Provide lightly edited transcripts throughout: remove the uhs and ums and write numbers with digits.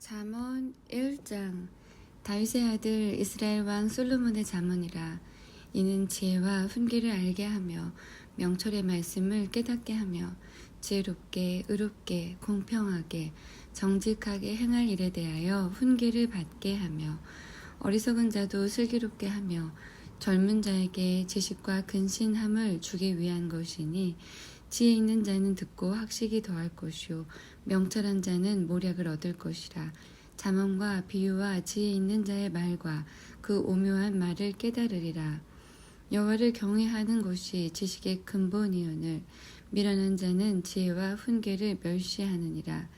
잠언 1장. 다윗의 아들 이스라엘 왕 솔로몬의 잠언이라. 이는 지혜와 훈계를 알게 하며 명철의 말씀을 깨닫게 하며 지혜롭게 의롭게 공평하게 정직하게 행할 일에 대하여 훈계를 받게 하며 어리석은 자도 슬기롭게 하며 젊은 자에게 지식과 근신함을 주기 위한 것이니, 지혜 있는 자는 듣고 학식이 더할 것이요 명철한 자는 모략을 얻을 것이라. 잠언과 비유와 지혜 있는 자의 말과 그 오묘한 말을 깨달으리라. 여호와를 경외하는 것이 지식의 근본이오늘 미련한 자는 지혜와 훈계를 멸시하느니라.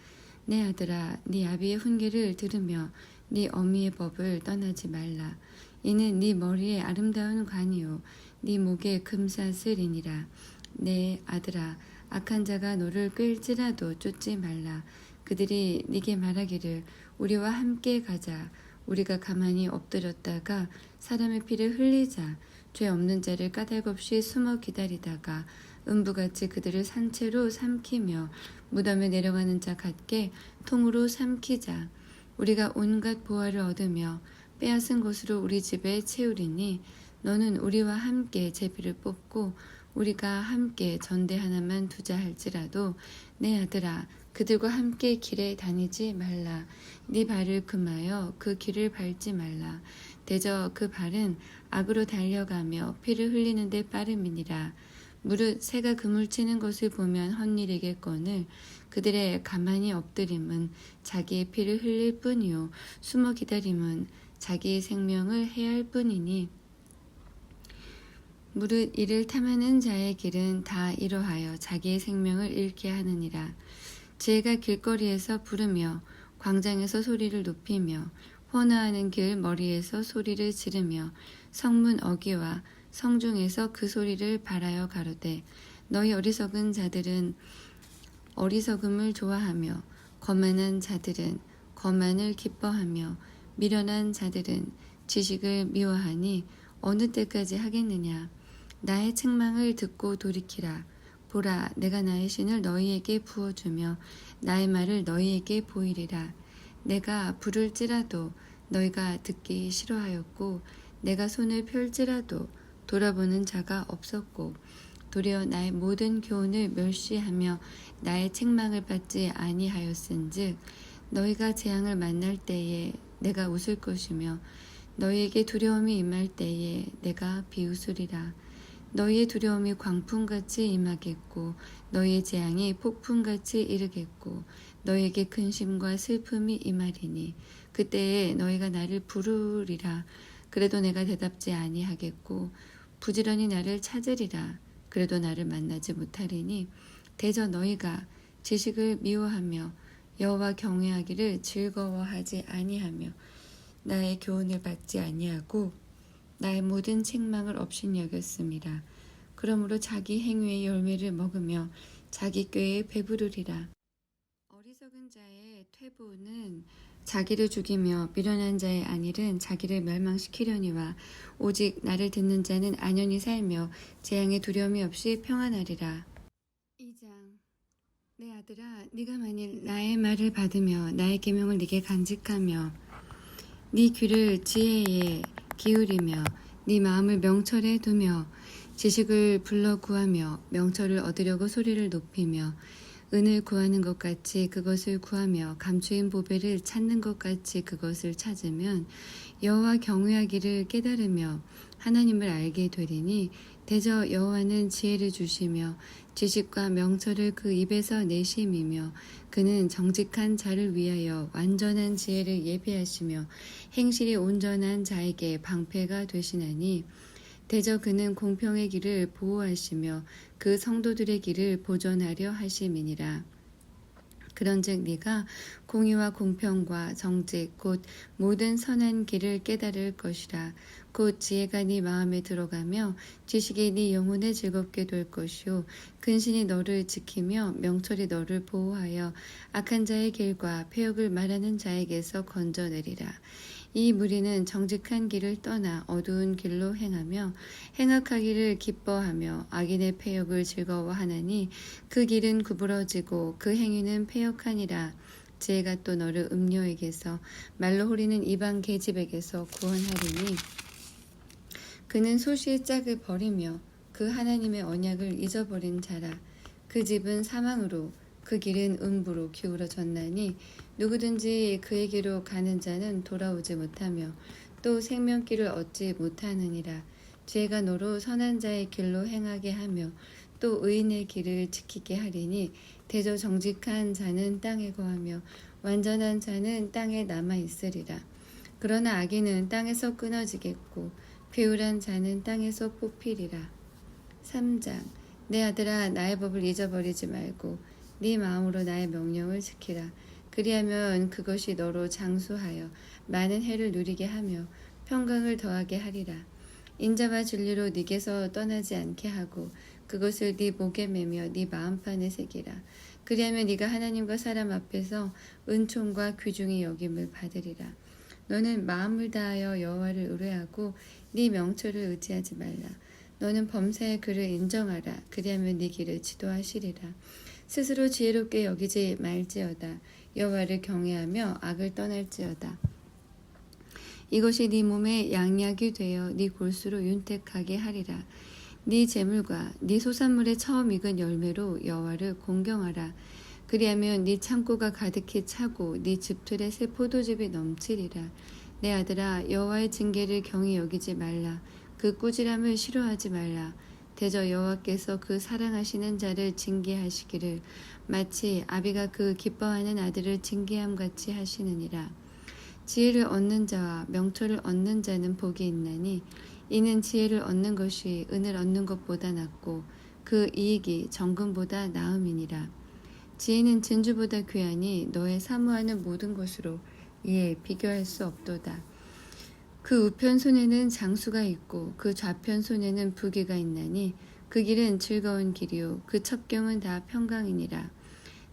내 아들아, 네 아비의 훈계를 들으며 네 어미의 법을 떠나지 말라. 이는 네 머리에 아름다운 관이요 네 목에 금사슬이니라. 내 아들아, 악한 자가 너를 끌지라도 쫓지 말라. 그들이 네게 말하기를 우리와 함께 가자. 우리가 가만히 엎드렸다가 사람의 피를 흘리자. 죄 없는 자를 까닭없이 숨어 기다리다가 음부같이 그들을 산채로 삼키며 무덤에 내려가는 자 같게 통으로 삼키자. 우리가 온갖 보화를 얻으며 빼앗은 것으로 우리 집에 채우리니, 너는 우리와 함께 제비를 뽑고 우리가 함께 전대 하나만 두자 할지라도 내 아들아, 그들과 함께 길에 다니지 말라. 네 발을 금하여 그 길을 밟지 말라. 대저 그 발은 악으로 달려가며 피를 흘리는 데 빠름이니라. 무릇 새가 그물 치는 것을 보면 헛일이겠거늘 그들의 가만히 엎드림은 자기의 피를 흘릴 뿐이요 숨어 기다림은 자기의 생명을 해할 뿐이니, 무릇 이를 탐하는 자의 길은 다 이러하여 자기의 생명을 잃게 하느니라. 지혜가 길거리에서 부르며 광장에서 소리를 높이며 혼화하는 길 머리에서 소리를 지르며 성문 어귀와 성중에서 그 소리를 발하여 가로되, 너희 어리석은 자들은 어리석음을 좋아하며 거만한 자들은 거만을 기뻐하며 미련한 자들은 지식을 미워하니 어느 때까지 하겠느냐. 나의 책망을 듣고 돌이키라. 보라, 내가 나의 신을 너희에게 부어주며 나의 말을 너희에게 보이리라. 내가 부를지라도 너희가 듣기 싫어하였고 내가 손을 펼지라도 돌아보는 자가 없었고, 도리어 나의 모든 교훈을 멸시하며 나의 책망을 받지 아니하였은즉 너희가 재앙을 만날 때에 내가 웃을 것이며 너희에게 두려움이 임할 때에 내가 비웃으리라. 너희의 두려움이 광풍같이 임하겠고 너희의 재앙이 폭풍같이 이르겠고 너희에게 근심과 슬픔이 임하리니, 그때에 너희가 나를 부르리라. 그래도 내가 대답지 아니하겠고 부지런히 나를 찾으리라. 그래도 나를 만나지 못하리니, 대저 너희가 지식을 미워하며 여호와 경외하기를 즐거워하지 아니하며 나의 교훈을 받지 아니하고 나의 모든 책망을 업신여겼습니다. 그러므로 자기 행위의 열매를 먹으며 자기 꾀에 배부르리라. 어리석은 자의 퇴보는 자기를 죽이며 미련한 자의 안일은 자기를 멸망시키려니와 오직 나를 듣는 자는 안연히 살며 재앙의 두려움이 없이 평안하리라. 2장. 내 아들아, 네가 만일 나의 말을 받으며 나의 계명을 네게 간직하며 네 귀를 지혜에 기울이며 네 마음을 명철에 두며 지식을 불러 구하며 명철을 얻으려고 소리를 높이며 은을 구하는 것 같이 그것을 구하며 감추인 보배를 찾는 것 같이 그것을 찾으면 여호와 경외하기를 깨달으며 하나님을 알게 되리니, 대저 여호와는 지혜를 주시며 지식과 명철을 그 입에서 내심이며 그는 정직한 자를 위하여 완전한 지혜를 예비하시며 행실이 온전한 자에게 방패가 되시나니, 대저 그는 공평의 길을 보호하시며 그 성도들의 길을 보존하려 하심이니라. 그런즉 네가 공의와 공평과 정직 곧 모든 선한 길을 깨달을 것이라. 곧 지혜가 네 마음에 들어가며 지식이 네 영혼에 즐겁게 될 것이요 근신이 너를 지키며 명철이 너를 보호하여 악한 자의 길과 패역을 말하는 자에게서 건져내리라. 이 무리는 정직한 길을 떠나 어두운 길로 행하며 행악하기를 기뻐하며 악인의 패역을 즐거워하나니 그 길은 구부러지고 그 행위는 패역하니라. 지혜가 또 너를 음녀에게서 말로 호리는 이방 계집에게서 구원하리니 그는 소시의 짝을 버리며 그 하나님의 언약을 잊어버린 자라. 그 집은 사망으로 그 길은 음부로 기울어졌나니 누구든지 그에게로 가는 자는 돌아오지 못하며 또 생명길을 얻지 못하느니라. 죄가 너로 선한 자의 길로 행하게 하며 또 의인의 길을 지키게 하리니 대저 정직한 자는 땅에 거하며 완전한 자는 땅에 남아 있으리라. 그러나 악인은 땅에서 끊어지겠고 괴울한 자는 땅에서 뽑히리라. 3장. 내 아들아, 나의 법을 잊어버리지 말고 네 마음으로 나의 명령을 지키라. 그리하면 그것이 너로 장수하여 많은 해를 누리게 하며 평강을 더하게 하리라. 인자와 진리로 네게서 떠나지 않게 하고 그것을 네 목에 매며 네 마음판에 새기라. 그리하면 네가 하나님과 사람 앞에서 은총과 귀중히 여김을 받으리라. 너는 마음을 다하여 여호와를 의뢰하고 네 명철을 의지하지 말라. 너는 범사의 그를 인정하라. 그리하면 네 길을 지도하시리라. 스스로 지혜롭게 여기지 말지어다. 여호와를 경외하며 악을 떠날지어다. 이것이 네 몸에 양약이 되어 네 골수로 윤택하게 하리라. 네 재물과 네 소산물의 처음 익은 열매로 여호와를 공경하라. 그리하면 네 창고가 가득히 차고 네 집틀에 새 포도즙이 넘치리라. 내 아들아, 여호와의 징계를 경히 여기지 말라. 그 꾸지람을 싫어하지 말라. 대저 여호와께서 그 사랑하시는 자를 징계하시기를 마치 아비가 그 기뻐하는 아들을 징계함 같이 하시느니라. 지혜를 얻는 자와 명철을 얻는 자는 복이 있나니 이는 지혜를 얻는 것이 은을 얻는 것보다 낫고 그 이익이 정금보다 나음이니라. 지혜는 진주보다 귀하니 너의 사모하는 모든 것으로 이에 비교할 수 없도다. 그 우편 손에는 장수가 있고 그 좌편 손에는 부귀가 있나니 그 길은 즐거운 길이요 그 첩경은 다 평강이니라.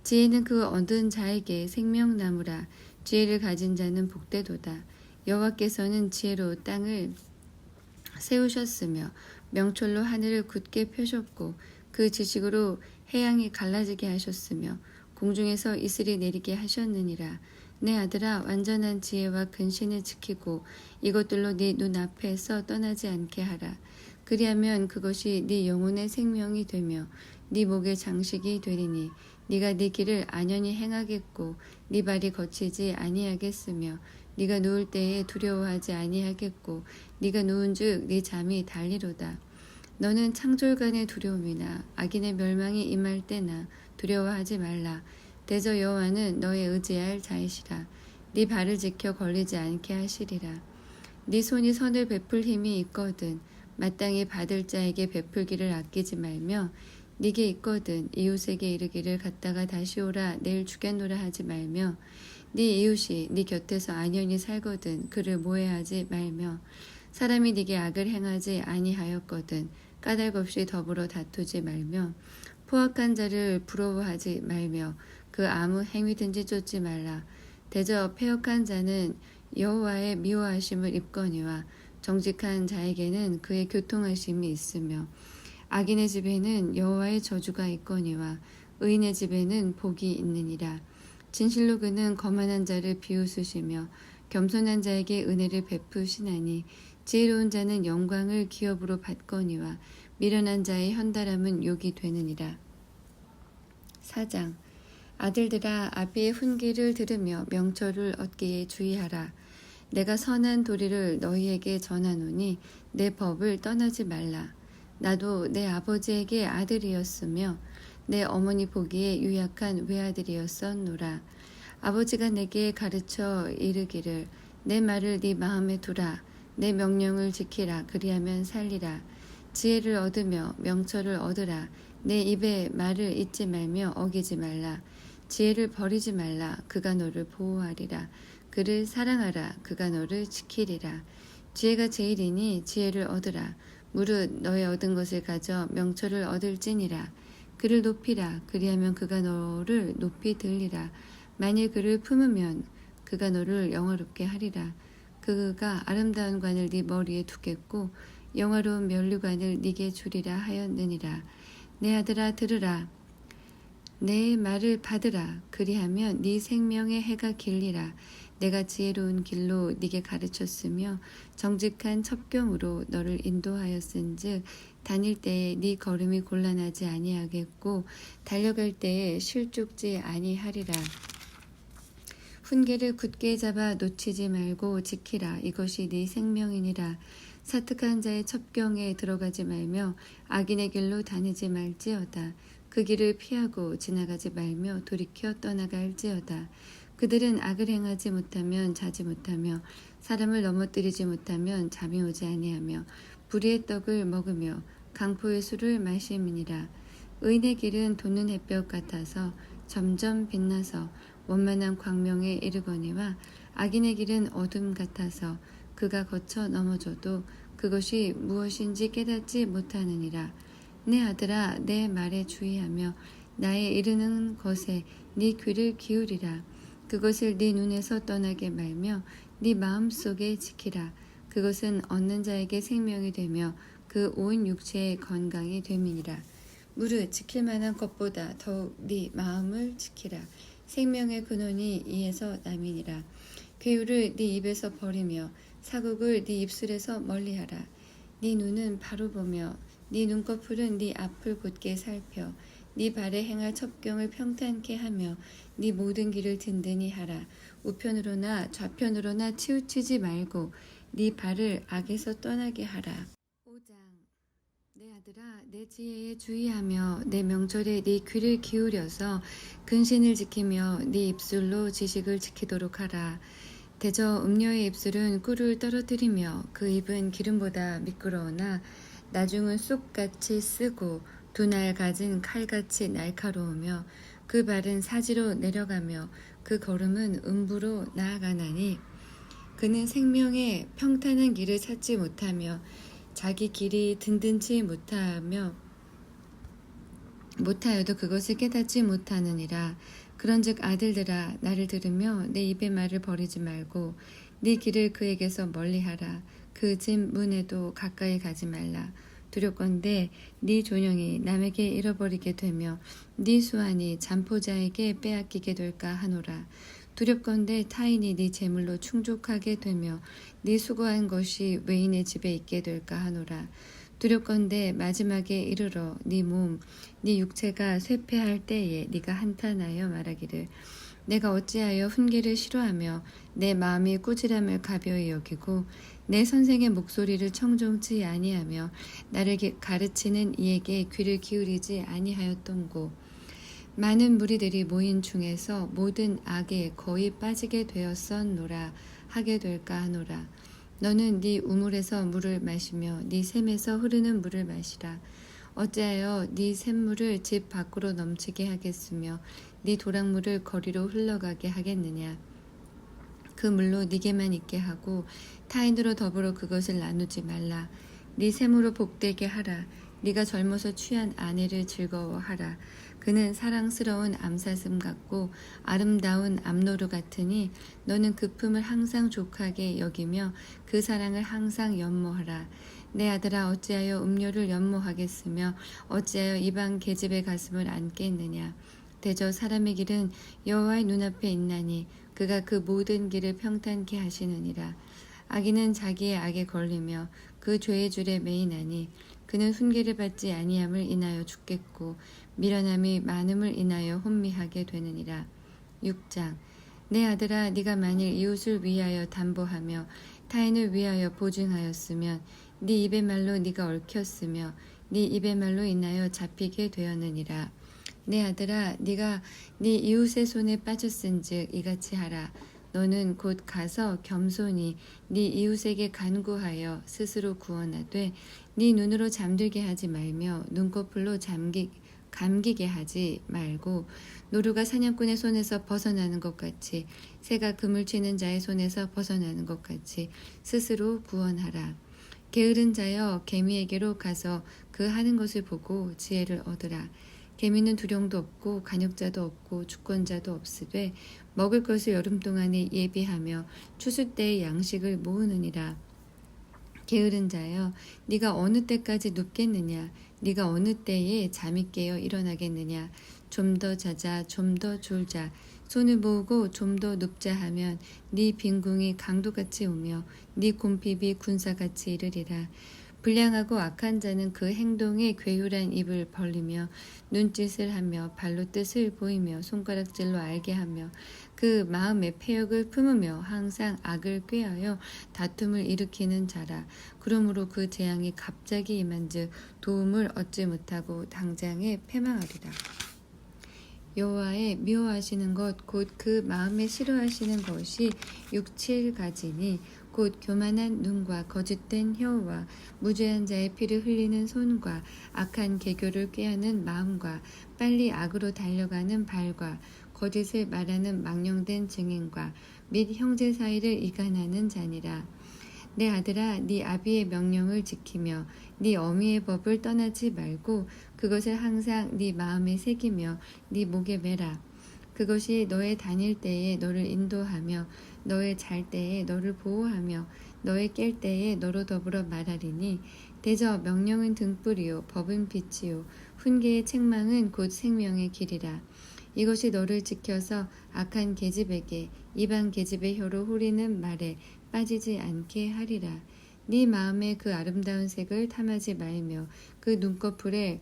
지혜는 그 얻은 자에게 생명나무라. 지혜를 가진 자는 복되도다. 여호와께서는 지혜로 땅을 세우셨으며 명철로 하늘을 굳게 펴셨고 그 지식으로 해양이 갈라지게 하셨으며 공중에서 이슬이 내리게 하셨느니라. 내 아들아, 완전한 지혜와 근신을 지키고 이것들로 네 눈앞에서 떠나지 않게 하라. 그리하면 그것이 네 영혼의 생명이 되며 네 목의 장식이 되리니 네가 네 길을 안연히 행하겠고 네 발이 거치지 아니하겠으며 네가 누울 때에 두려워하지 아니하겠고 네가 누운즉 네 잠이 달리로다. 너는 창졸간의 두려움이나 악인의 멸망이 임할 때나 두려워하지 말라. 대저 여호와는 너의 의지할 자이시라. 네 발을 지켜 걸리지 않게 하시리라. 네 손이 선을 베풀 힘이 있거든 마땅히 받을 자에게 베풀기를 아끼지 말며 네게 있거든 이웃에게 이르기를 갔다가 다시 오라 내일 주겠노라 하지 말며 네 이웃이 네 곁에서 안연히 살거든 그를 모해하지 말며 사람이 네게 악을 행하지 아니하였거든 까닭 없이 더불어 다투지 말며 포악한 자를 부러워하지 말며 그 아무 행위든지 쫓지 말라. 대저 패역한 자는 여호와의 미워하심을 입거니와 정직한 자에게는 그의 교통하심이 있으며 악인의 집에는 여호와의 저주가 있거니와 의인의 집에는 복이 있느니라. 진실로 그는 거만한 자를 비웃으시며 겸손한 자에게 은혜를 베푸시나니 지혜로운 자는 영광을 기업으로 받거니와 미련한 자의 현달함은 욕이 되느니라. 4장. 아들들아, 아비의 훈계를 들으며 명철을 얻기에 주의하라. 내가 선한 도리를 너희에게 전하노니 내 법을 떠나지 말라. 나도 내 아버지에게 아들이었으며 내 어머니 보기에 유약한 외아들이었었노라. 아버지가 내게 가르쳐 이르기를 내 말을 네 마음에 두라. 내 명령을 지키라. 그리하면 살리라. 지혜를 얻으며 명철을 얻으라. 내 입에 말을 잊지 말며 어기지 말라. 지혜를 버리지 말라. 그가 너를 보호하리라. 그를 사랑하라. 그가 너를 지키리라. 지혜가 제일이니 지혜를 얻으라. 무릇 너의 얻은 것을 가져 명철을 얻을지니라. 그를 높이라. 그리하면 그가 너를 높이 들리라. 만일 그를 품으면 그가 너를 영화롭게 하리라. 그가 아름다운 관을 네 머리에 두겠고 영화로운 면류관을 네게 주리라 하였느니라. 내 아들아, 들으라. 내 말을 받으라. 그리하면 네 생명의 해가 길리라. 내가 지혜로운 길로 네게 가르쳤으며 정직한 첩경으로 너를 인도하였은즉 다닐 때에 네 걸음이 곤란하지 아니하겠고 달려갈 때에 실족지 아니하리라. 훈계를 굳게 잡아 놓치지 말고 지키라. 이것이 네 생명이니라. 사특한 자의 첩경에 들어가지 말며 악인의 길로 다니지 말지어다. 그 길을 피하고 지나가지 말며 돌이켜 떠나갈지어다. 그들은 악을 행하지 못하면 자지 못하며 사람을 넘어뜨리지 못하면 잠이 오지 아니하며 불의의 떡을 먹으며 강포의 술을 마심이니라. 의인의 길은 돋는 햇볕 같아서 점점 빛나서 원만한 광명에 이르거니와 악인의 길은 어둠 같아서 그가 거쳐 넘어져도 그것이 무엇인지 깨닫지 못하느니라. 내 아들아, 내 말에 주의하며 나의 이르는 것에 네 귀를 기울이라. 그것을 네 눈에서 떠나게 말며 네 마음속에 지키라. 그것은 얻는 자에게 생명이 되며 그 온 육체의 건강이 됨이니라. 무릇 지킬 만한 것보다 더욱 네 마음을 지키라. 생명의 근원이 이에서 남이니라. 괴유를 네 입에서 버리며 사국을 네 입술에서 멀리하라. 네 눈은 바로 보며 네 눈꺼풀은 네 앞을 곧게 살펴 네 발에 행할 첩경을 평탄케 하며 네 모든 길을 든든히 하라. 우편으로나 좌편으로나 치우치지 말고 네 발을 악에서 떠나게 하라. 5장. 내 아들아, 내 지혜에 주의하며 내 명절에 네 귀를 기울여서 근신을 지키며 네 입술로 지식을 지키도록 하라. 대저 음녀의 입술은 꿀을 떨어뜨리며 그 입은 기름보다 미끄러우나 나중은 쑥같이 쓰고 두 날 가진 칼같이 날카로우며 그 발은 사지로 내려가며 그 걸음은 음부로 나아가나니 그는 생명의 평탄한 길을 찾지 못하며 자기 길이 든든치 못하여도 그것을 깨닫지 못하느니라. 그런즉 아들들아, 나를 들으며 내 입의 말을 버리지 말고 네 길을 그에게서 멀리하라. 그 집 문에도 가까이 가지 말라. 두렵건대 네 존영이 남에게 잃어버리게 되며 네 수완이 잠포자에게 빼앗기게 될까 하노라. 두렵건대 타인이 네 재물로 충족하게 되며 네 수고한 것이 외인의 집에 있게 될까 하노라. 두렵건대 마지막에 이르러 네 몸, 네 육체가 쇠폐할 때에 네가 한탄하여 말하기를 내가 어찌하여 훈계를 싫어하며 내 마음이 꾸지람을 가벼이 여기고 내 선생의 목소리를 청종치 아니하며 나를 가르치는 이에게 귀를 기울이지 아니하였던고. 많은 무리들이 모인 중에서 모든 악에 거의 빠지게 되었었노라 하게 될까 하노라. 너는 네 우물에서 물을 마시며 네 샘에서 흐르는 물을 마시라. 어찌하여 네 샘물을 집 밖으로 넘치게 하겠으며 네 도랑물을 거리로 흘러가게 하겠느냐. 그 물로 네게만 있게 하고 타인으로 더불어 그것을 나누지 말라. 네 샘으로 복되게 하라. 네가 젊어서 취한 아내를 즐거워하라. 그는 사랑스러운 암사슴 같고 아름다운 암노루 같으니 너는 그 품을 항상 족하게 여기며 그 사랑을 항상 연모하라. 내 아들아, 어찌하여 음료를 연모하겠으며 어찌하여 이방 계집의 가슴을 안겠느냐. 대저 사람의 길은 여호와의 눈앞에 있나니 그가 그 모든 길을 평탄케 하시느니라. 악인은 자기의 악에 걸리며 그 죄의 줄에 매이나니 그는 훈계를 받지 아니함을 인하여 죽겠고 미련함이 많음을 인하여 혼미하게 되느니라. 6장. 내 아들아, 네가 만일 이웃을 위하여 담보하며 타인을 위하여 보증하였으면 네 입의 말로 네가 얽혔으며 네 입의 말로 인하여 잡히게 되었느니라. 내 아들아, 네가 네 이웃의 손에 빠졌은즉 이같이 하라. 너는 곧 가서 겸손히 네 이웃에게 간구하여 스스로 구원하되 네 눈으로 잠들게 하지 말며 눈꺼풀로 감기게 하지 말고 노루가 사냥꾼의 손에서 벗어나는 것 같이 새가 그물 치는 자의 손에서 벗어나는 것 같이 스스로 구원하라. 게으른 자여, 개미에게로 가서 그 하는 것을 보고 지혜를 얻으라. 개미는 두령도 없고 간역자도 없고 주권자도 없으되 먹을 것을 여름 동안에 예비하며 추수 때의 양식을 모으느니라. 게으른 자여, 네가 어느 때까지 눕겠느냐? 네가 어느 때에 잠이 깨어 일어나겠느냐? 좀 더 자자 좀 더 졸자 손을 모으고 좀 더 눕자 하면 네 빈궁이 강도같이 오며 네 곰핍이 군사같이 이르리라. 불량하고 악한 자는 그 행동에 괴유란 입을 벌리며 눈짓을 하며 발로 뜻을 보이며 손가락질로 알게 하며 그 마음에 패역을 품으며 항상 악을 꾀하여 다툼을 일으키는 자라. 그러므로 그 재앙이 갑자기 임한즉 도움을 얻지 못하고 당장에 패망하리라. 여호와의 미워하시는 것 곧 그 마음에 싫어하시는 것이 6, 7가지니 곧 교만한 눈과 거짓된 혀와 무죄한 자의 피를 흘리는 손과 악한 계교를 꾀하는 마음과 빨리 악으로 달려가는 발과 거짓을 말하는 망령된 증인과 및 형제 사이를 이간하는 자니라. 내 아들아 네 아비의 명령을 지키며 네 어미의 법을 떠나지 말고 그것을 항상 네 마음에 새기며 네 목에 매라. 그것이 너의 다닐 때에 너를 인도하며 너의 잘 때에 너를 보호하며 너의 깰 때에 너로 더불어 말하리니 대저 명령은 등불이요 법은 빛이요 훈계의 책망은 곧 생명의 길이라. 이것이 너를 지켜서 악한 계집에게 이방 계집의 혀로 후리는 말에 빠지지 않게 하리라. 네 마음에 그 아름다운 색을 탐하지 말며 그 눈꺼풀에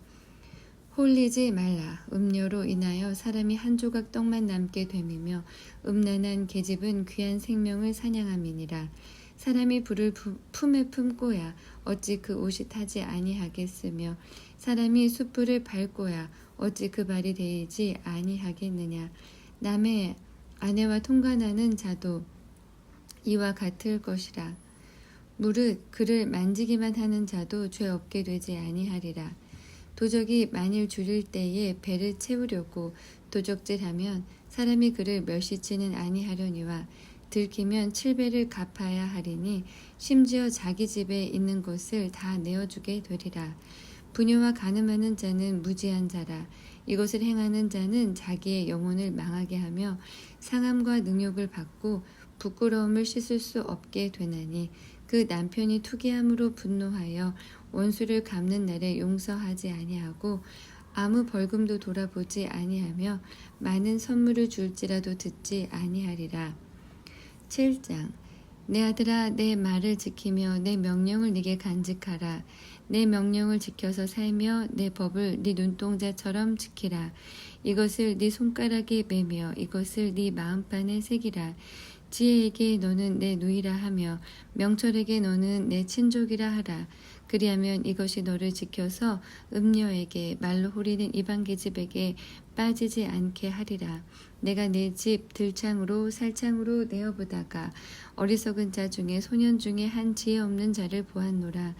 홀리지 말라. 음료로 인하여 사람이 한 조각 떡만 남게 됨이며 음란한 계집은 귀한 생명을 사냥함이니라. 사람이 불을 품에 품고야 어찌 그 옷이 타지 아니하겠으며 사람이 숯불을 밟고야 어찌 그 발이 데이지 아니하겠느냐. 남의 아내와 통관하는 자도 이와 같을 것이라. 무릇 그를 만지기만 하는 자도 죄 없게 되지 아니하리라. 도적이 만일 줄일 때에 배를 채우려고 도적질하면 사람이 그를 멸시치는 아니하려니와 들키면 7배를 갚아야 하리니 심지어 자기 집에 있는 것을 다 내어주게 되리라. 부녀와 간음하는 자는 무지한 자라. 이것을 행하는 자는 자기의 영혼을 망하게 하며 상함과 능욕을 받고 부끄러움을 씻을 수 없게 되나니 그 남편이 투기함으로 분노하여 원수를 갚는 날에 용서하지 아니하고 아무 벌금도 돌아보지 아니하며 많은 선물을 줄지라도 듣지 아니하리라. 7장 내 아들아 내 말을 지키며 내 명령을 네게 간직하라. 내 명령을 지켜서 살며 내 법을 네 눈동자처럼 지키라. 이것을 네 손가락에 매며 이것을 네 마음판에 새기라. 지혜에게 너는 내 누이라 하며 명철에게 너는 내 친족이라 하라. 그리하면 이것이 너를 지켜서 음녀에게 말로 후리는 이방 계집에게 빠지지 않게 하리라. 내가 내 집 들창으로 살창으로 내어보다가 어리석은 자 중에 소년 중에 한 지혜 없는 자를 보았노라.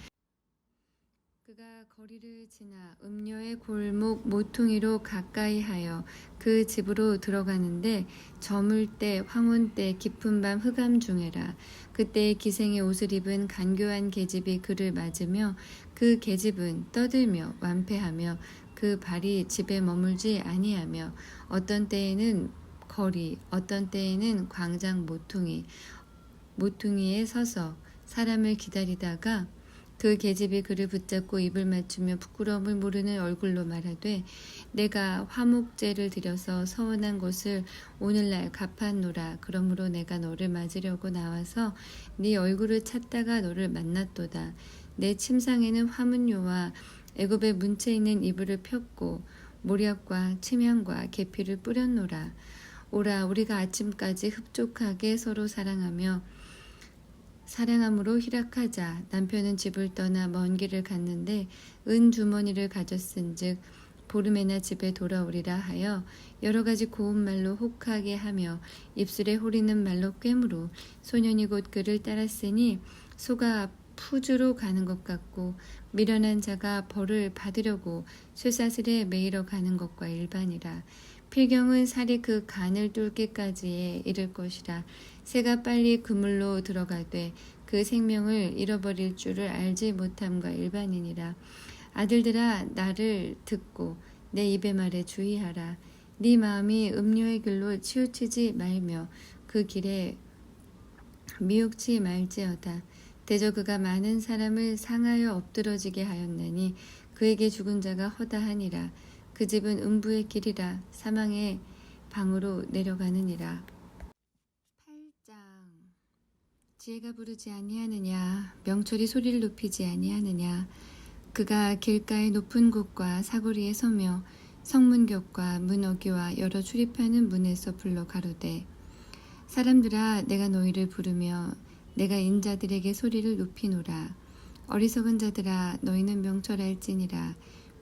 그가 거리를 지나 음녀의 골목 모퉁이로 가까이 하여 그 집으로 들어가는데 저물 때 황혼 때 깊은 밤 흑암 중에라. 그때 기생의 옷을 입은 간교한 계집이 그를 맞으며 그 계집은 떠들며 완패하며 그 발이 집에 머물지 아니하며 어떤 때에는 거리 어떤 때에는 광장 모퉁이에 서서 사람을 기다리다가 그 계집이 그를 붙잡고 입을 맞추며 부끄러움을 모르는 얼굴로 말하되 내가 화목제를 드려서 서원한 것을 오늘날 갚았노라. 그러므로 내가 너를 맞으려고 나와서 네 얼굴을 찾다가 너를 만났도다. 내 침상에는 화문요와 애굽의 문채 있는 이불을 폈고 모략과 침향과 계피를 뿌렸노라. 오라 우리가 아침까지 흡족하게 서로 사랑함으로 희락하자. 남편은 집을 떠나 먼 길을 갔는데 은 주머니를 가졌은즉 보름에나 집에 돌아오리라 하여 여러 가지 고운 말로 혹하게 하며 입술에 호리는 말로 꿰므로 소년이 곧 그를 따랐으니 소가 푸주로 가는 것 같고 미련한 자가 벌을 받으려고 쇠사슬에 매이러 가는 것과 일반이라. 필경은 살이 그 간을 뚫기까지에 이를 것이라. 새가 빨리 그물로 들어가되 그 생명을 잃어버릴 줄을 알지 못함과 일반이니라. 아들들아 나를 듣고 내 입의 말에 주의하라. 네 마음이 음료의 길로 치우치지 말며 그 길에 미혹지 말지어다. 대저 그가 많은 사람을 상하여 엎드러지게 하였나니 그에게 죽은 자가 허다하니라. 그 집은 음부의 길이라 사망의 방으로 내려가느니라. 8장. 지혜가 부르지 아니하느냐, 명철이 소리를 높이지 아니하느냐. 그가 길가의 높은 곳과 사거리에 서며 성문곁과 문어기와 여러 출입하는 문에서 불러 가로되, 사람들아, 내가 너희를 부르며 내가 인자들에게 소리를 높이노라. 어리석은 자들아, 너희는 명철할지니라.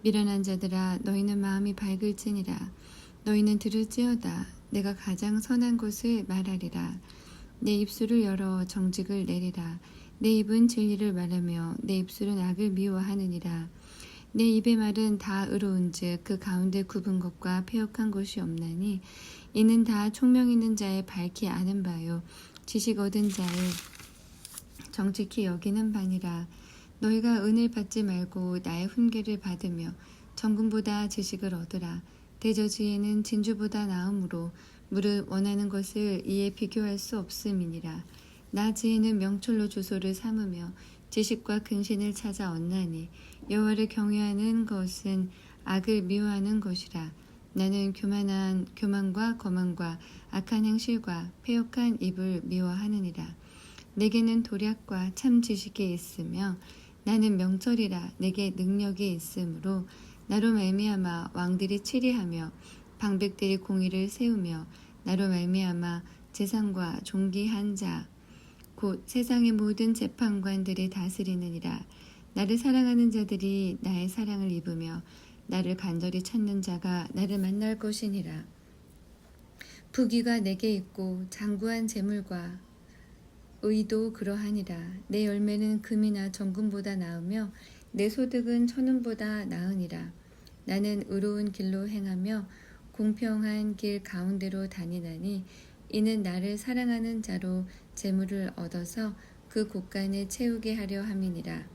미련한 자들아, 너희는 마음이 밝을지니라. 너희는 들을지어다. 내가 가장 선한 것을 말하리라. 내 입술을 열어 정직을 내리라. 내 입은 진리를 말하며 내 입술은 악을 미워하느니라. 내 입의 말은 다 의로운즉 그 가운데 굽은 것과 패역한 것이 없나니 이는 다 총명 있는 자의 밝히 아는 바요 지식 얻은 자의 정직히 여기는 바니라. 너희가 은을 받지 말고 나의 훈계를 받으며 정금보다 지식을 얻으라. 대저지혜는 진주보다 나음으로 무릇 원하는 것을 이에 비교할 수 없음이니라. 나 지혜는 명철로 주소를 삼으며 지식과 근신을 찾아 얻나니 여호와를 경외하는 것은 악을 미워하는 것이라. 나는 교만과 거만과 악한 행실과 패역한 입을 미워하느니라. 내게는 도략과 참 지식이 있으며 나는 명철이라. 내게 능력이 있으므로 나로 말미암아 왕들이 치리하며 방백들이 공의를 세우며 나로 말미암아 재상과 존귀한 자 곧 세상의 모든 재판관들이 다스리느니라. 나를 사랑하는 자들이 나의 사랑을 입으며 나를 간절히 찾는 자가 나를 만날 것이니라. 부귀가 내게 있고 장구한 재물과 의도 그러하니라. 내 열매는 금이나 정금보다 나으며 내 소득은 천은보다 나으니라. 나는 의로운 길로 행하며 공평한 길 가운데로 다니나니 이는 나를 사랑하는 자로 재물을 얻어서 그 곳간을 채우게 하려 함이니라.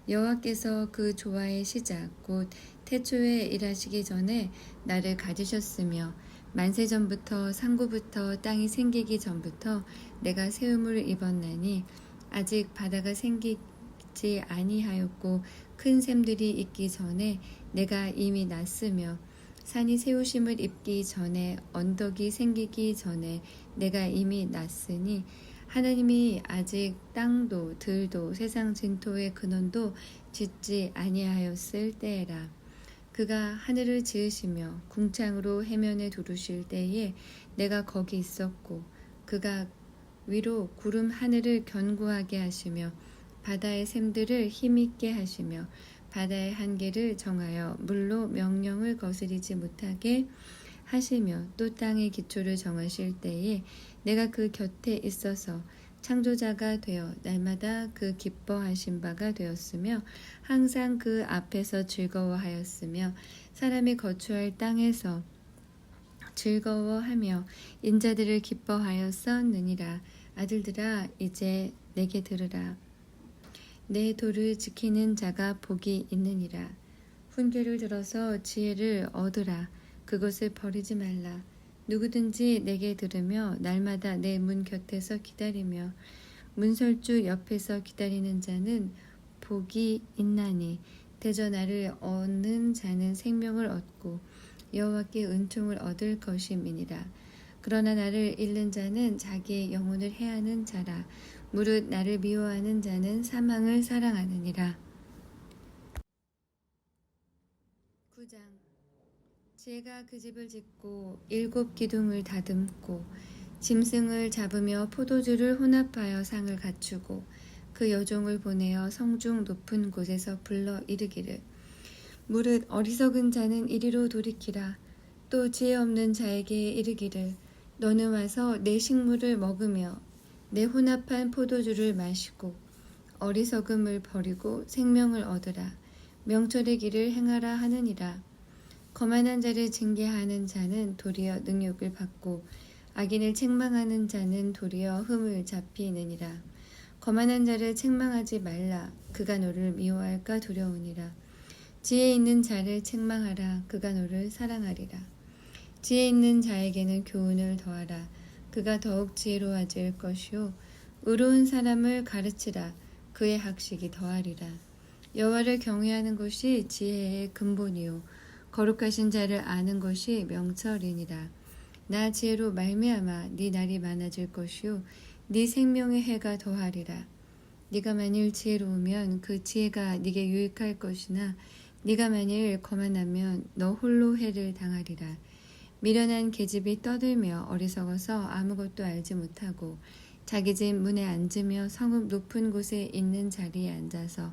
여호와께서 그 조화의 시작 곧 태초에 일하시기 전에 나를 가지셨으며 만세 전부터 상고부터 땅이 생기기 전부터 내가 세움을 입었나니 아직 바다가 생기지 아니하였고 큰 샘들이 있기 전에 내가 이미 났으며 산이 세우심을 입기 전에 언덕이 생기기 전에 내가 이미 났으니 하나님이 아직 땅도 들도 세상 진토의 근원도 짓지 아니하였을 때에라. 그가 하늘을 지으시며 궁창으로 해면에 두르실 때에 내가 거기 있었고 그가 위로 구름 하늘을 견고하게 하시며 바다의 샘들을 힘있게 하시며 바다의 한계를 정하여 물로 명령을 거스리지 못하게 하시며 또 땅의 기초를 정하실 때에 내가 그 곁에 있어서 창조자가 되어 날마다 그 기뻐하신 바가 되었으며 항상 그 앞에서 즐거워하였으며 사람이 거주할 땅에서 즐거워하며 인자들을 기뻐하였었느니라. 아들들아, 이제 내게 들으라. 내 도를 지키는 자가 복이 있느니라. 훈계를 들어서 지혜를 얻으라. 그것을 버리지 말라. 누구든지 내게 들으며 날마다 내 문 곁에서 기다리며 문설주 옆에서 기다리는 자는 복이 있나니 대저 나를 얻는 자는 생명을 얻고 여호와께 은총을 얻을 것임이니라. 그러나 나를 잃는 자는 자기의 영혼을 해하는 자라. 무릇 나를 미워하는 자는 사망을 사랑하느니라. 9장. 지혜가 그 집을 짓고 7 기둥을 다듬고 짐승을 잡으며 포도주를 혼합하여 상을 갖추고 그 여종을 보내어 성중 높은 곳에서 불러 이르기를 무릇 어리석은 자는 이리로 돌이키라. 또 지혜 없는 자에게 이르기를 너는 와서 내 식물을 먹으며 내 혼합한 포도주를 마시고 어리석음을 버리고 생명을 얻으라. 명철의 길을 행하라 하느니라. 거만한 자를 징계하는 자는 도리어 능욕을 받고 악인을 책망하는 자는 도리어 흠을 잡히느니라. 거만한 자를 책망하지 말라. 그가 너를 미워할까 두려우니라. 지혜 있는 자를 책망하라. 그가 너를 사랑하리라. 지혜 있는 자에게는 교훈을 더하라. 그가 더욱 지혜로워질 것이요 의로운 사람을 가르치라. 그의 학식이 더하리라. 여호와를 경외하는 것이 지혜의 근본이요 거룩하신 자를 아는 것이 명철이니라. 나 지혜로 말미암아 네 날이 많아질 것이요 네 생명의 해가 더하리라. 네가 만일 지혜로우면 그 지혜가 네게 유익할 것이나 네가 만일 거만하면 너 홀로 해를 당하리라. 미련한 계집이 떠들며 어리석어서 아무것도 알지 못하고 자기 집 문에 앉으며 성읍 높은 곳에 있는 자리에 앉아서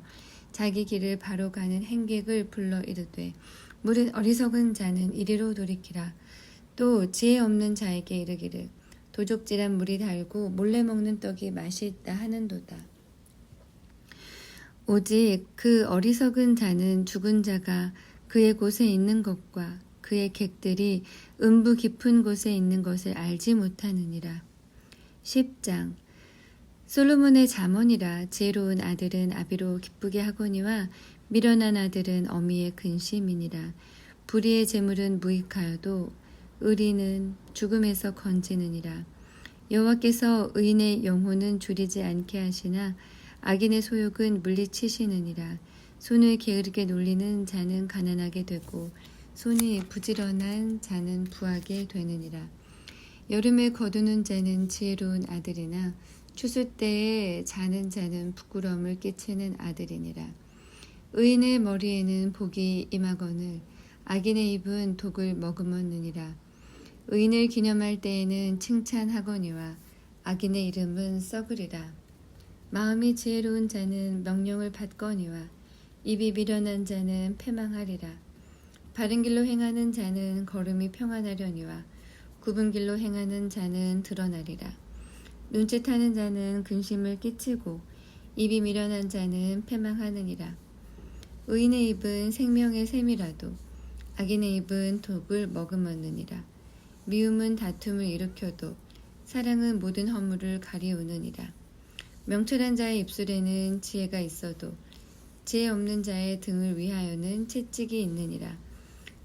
자기 길을 바로 가는 행객을 불러 이르되 무릇 어리석은 자는 이리로 돌이키라. 또 지혜 없는 자에게 이르기를 도적질한 물이 달고 몰래 먹는 떡이 맛이 있다 하는도다. 오직 그 어리석은 자는 죽은 자가 그의 곳에 있는 것과 그의 객들이 음부 깊은 곳에 있는 것을 알지 못하느니라. 10장 솔로몬의 잠언이라. 지혜로운 아들은 아비로 기쁘게 하거니와 미련한 아들은 어미의 근심이니라. 불의의 재물은 무익하여도 의리는 죽음에서 건지느니라. 여호와께서 의인의 영혼은 줄이지 않게 하시나 악인의 소욕은 물리치시느니라. 손을 게으르게 놀리는 자는 가난하게 되고 손이 부지런한 자는 부하게 되느니라. 여름에 거두는 자는 지혜로운 아들이나 추수 때에 자는 자는 부끄러움을 끼치는 아들이니라. 의인의 머리에는 복이 임하거늘 악인의 입은 독을 머금었느니라. 의인을 기념할 때에는 칭찬하거니와 악인의 이름은 썩으리라. 마음이 지혜로운 자는 명령을 받거니와 입이 미련한 자는 패망하리라. 바른 길로 행하는 자는 걸음이 평안하려니와 굽은 길로 행하는 자는 드러나리라. 눈짓하는 자는 근심을 끼치고 입이 미련한 자는 패망하느니라. 의인의 입은 생명의 샘이라도 악인의 입은 독을 머금었느니라. 미움은 다툼을 일으켜도 사랑은 모든 허물을 가리우느니라. 명철한 자의 입술에는 지혜가 있어도 지혜 없는 자의 등을 위하여는 채찍이 있느니라.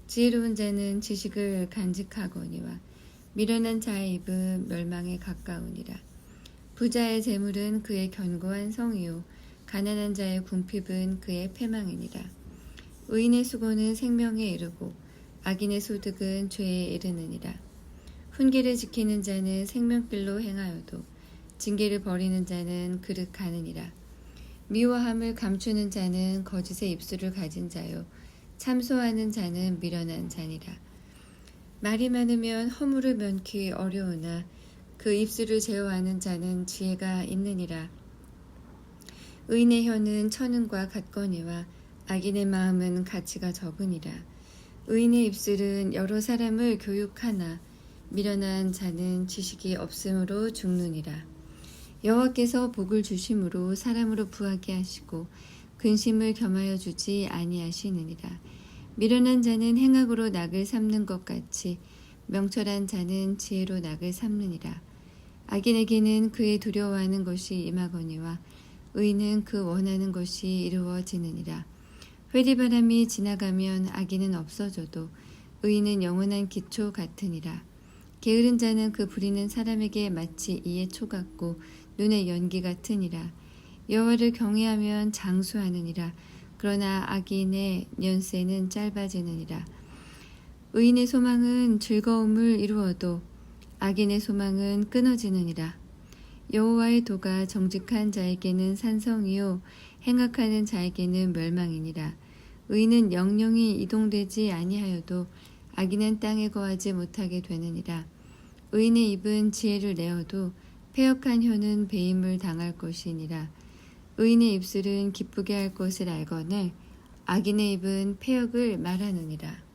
지혜로운 자는 지식을 간직하거니와 미련한 자의 입은 멸망에 가까우니라. 부자의 재물은 그의 견고한 성이요 가난한 자의 궁핍은 그의 패망이니라. 의인의 수고는 생명에 이르고 악인의 소득은 죄에 이르느니라. 훈계를 지키는 자는 생명길로 행하여도 징계를 버리는 자는 그릇 가느니라. 미워함을 감추는 자는 거짓의 입술을 가진 자요 참소하는 자는 미련한 자니라. 말이 많으면 허물을 면키 어려우나 그 입술을 제어하는 자는 지혜가 있느니라. 의인의 혀는 천은과 같거니와 악인의 마음은 가치가 적으니라. 의인의 입술은 여러 사람을 교육하나 미련한 자는 지식이 없음으로 죽느니라. 여호와께서 복을 주심으로 사람으로 부하게 하시고 근심을 겸하여 주지 아니하시느니라. 미련한 자는 행악으로 낙을 삼는 것 같이 명철한 자는 지혜로 낙을 삼느니라. 악인에게는 그의 두려워하는 것이 임하거니와 의인은 그 원하는 것이 이루어지느니라. 회리바람이 지나가면 악인은 없어져도 의인은 영원한 기초 같으니라. 게으른 자는 그 부리는 사람에게 마치 이의 초 같고 눈의 연기 같으니라. 여호와를 경외하면 장수하느니라. 그러나 악인의 연세는 짧아지느니라. 의인의 소망은 즐거움을 이루어도 악인의 소망은 끊어지느니라. 여호와의 도가 정직한 자에게는 산성이요 행악하는 자에게는 멸망이니라. 의인은 영영이 이동되지 아니하여도 악인은 땅에 거하지 못하게 되느니라. 의인의 입은 지혜를 내어도 패역한 혀는 배임을 당할 것이니라. 의인의 입술은 기쁘게 할 것을 알거늘 악인의 입은 패역을 말하느니라.